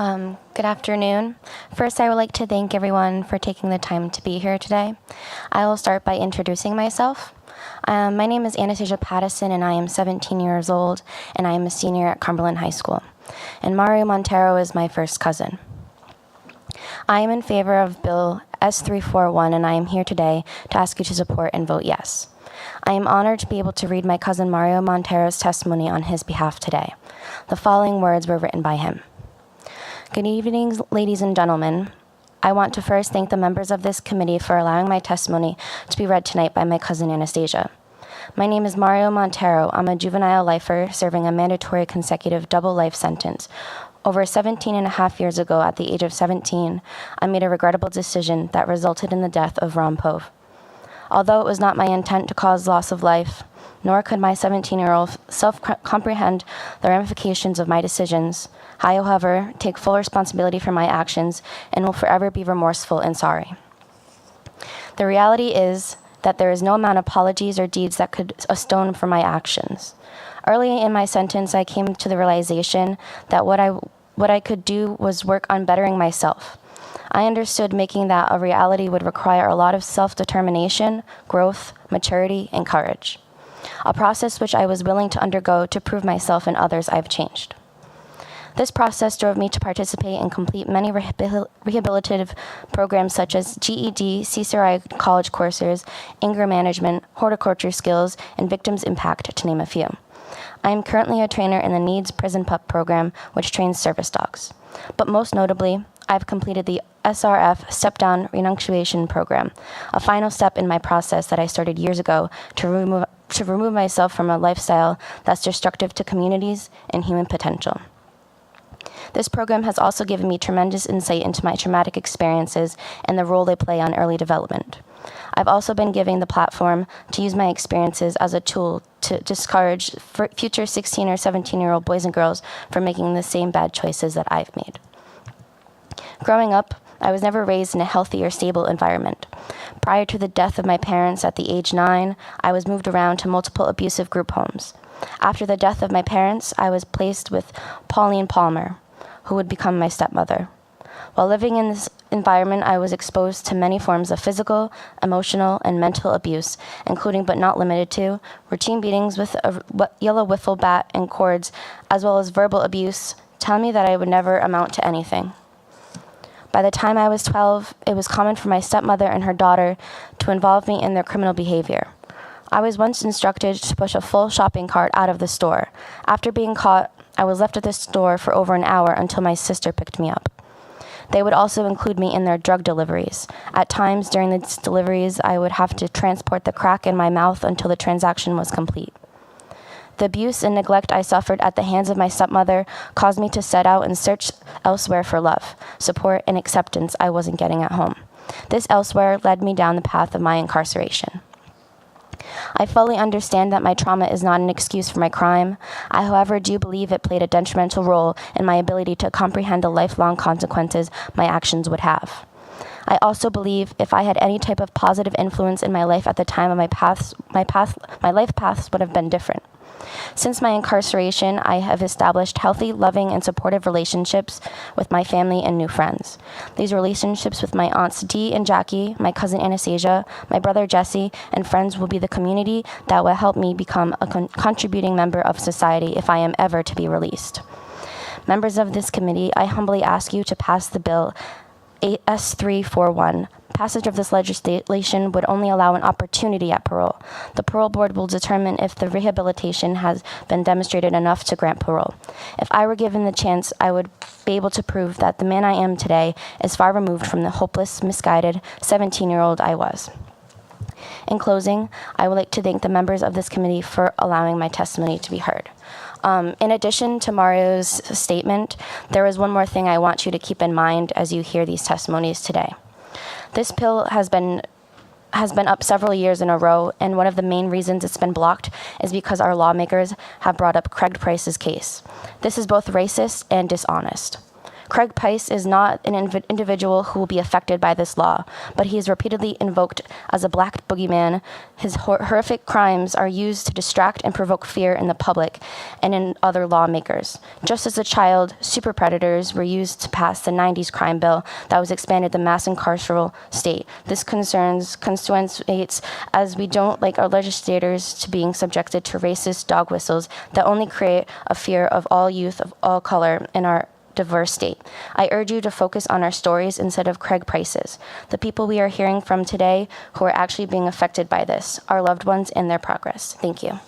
Good afternoon. First, I would like to thank everyone for taking the time to be here today. I will start by introducing myself. My name is Anastasia Patterson, and I am 17 years old, and I am a senior at Cumberland High School. And Mario Montero is my first cousin. I am in favor of Bill S341, and I am here today to ask you to support and vote yes. I am honored to be able to read my cousin Mario Montero's testimony on his behalf today. The following words were written by him. Good evening, ladies and gentlemen. I want to first thank the members of this committee for allowing my testimony to be read tonight by my cousin Anastasia. My name is Mario Montero. I'm a juvenile lifer serving a mandatory consecutive double life sentence. Over 17 and a half years ago, at the age of 17, I made a regrettable decision that resulted in the death of ROM Poe. Although it was not my intent to cause loss of life, nor could my 17-year-old self-comprehend the ramifications of my decisions, I, however, take full responsibility for my actions and will forever be remorseful and sorry. The reality is that there is no amount of apologies or deeds that could atone for my actions. Early in my sentence, I came to the realization that what I could do was work on bettering myself. I understood making that a reality would require a lot of self-determination, growth, maturity, and courage. A process which I was willing to undergo to prove myself and others I've changed. This process drove me to participate and complete many rehabilitative programs such as GED, CCRI college courses, anger management, horticulture skills, and victims impact, to name a few. I am currently a trainer in the NEEDS Prison Pup program, which trains service dogs. But most notably, I've completed the SRF Step-Down Renunciation program, a final step in my process that I started years ago to remove myself from a lifestyle that's destructive to communities and human potential. This program has also given me tremendous insight into my traumatic experiences and the role they play on early development. I've also been given the platform to use my experiences as a tool to discourage future 16 or 17-year-old boys and girls from making the same bad choices that I've made. Growing up, I was never raised in a healthy or stable environment. Prior to the death of my parents at the age 9, I was moved around to multiple abusive group homes. After the death of my parents, I was placed with Pauline Palmer, who would become my stepmother. While living in this environment, I was exposed to many forms of physical, emotional, and mental abuse, including but not limited to routine beatings with a yellow wiffle bat and cords, as well as verbal abuse, telling me that I would never amount to anything. By the time I was 12, it was common for my stepmother and her daughter to involve me in their criminal behavior. I was once instructed to push a full shopping cart out of the store. After being caught, I was left at the store for over an hour until my sister picked me up. They would also include me in their drug deliveries. At times during these deliveries, I would have to transport the crack in my mouth until the transaction was complete. The abuse and neglect I suffered at the hands of my stepmother caused me to set out and search elsewhere for love, support, and acceptance I wasn't getting at home. This elsewhere led me down the path of my incarceration. I fully understand that my trauma is not an excuse for my crime. I, however, do believe it played a detrimental role in my ability to comprehend the lifelong consequences my actions would have. I also believe if I had any type of positive influence in my life at the time of my life paths would have been different. Since my incarceration, I have established healthy, loving, and supportive relationships with my family and new friends. These relationships with my aunts Dee and Jackie, my cousin Anastasia, my brother Jesse, and friends will be the community that will help me become a contributing member of society if I am ever to be released. Members of this committee, I humbly ask you to pass the bill S341. Passage of this legislation would only allow an opportunity at parole. The parole board will determine if the rehabilitation has been demonstrated enough to grant parole. If I were given the chance, I would be able to prove that the man I am today is far removed from the hopeless, misguided 17-year-old I was. In closing, I would like to thank the members of this committee for allowing my testimony to be heard. In addition to Mario's statement, there is one more thing I want you to keep in mind as you hear these testimonies today. This bill has been up several years in a row, and one of the main reasons it's been blocked is because our lawmakers have brought up Craig Price's case. This is both racist and dishonest. Craig Price is not an individual who will be affected by this law, but he is repeatedly invoked as a black boogeyman. His horrific crimes are used to distract and provoke fear in the public and in other lawmakers. Just as a child, super predators were used to pass the 90s crime bill that was expanded the mass incarceral state. This concerns constituents, as we don't like our legislators to being subjected to racist dog whistles that only create a fear of all youth of all color in our diverse state. I urge you to focus on our stories instead of Craig Price's, the people we are hearing from today who are actually being affected by this, our loved ones and their progress. Thank you.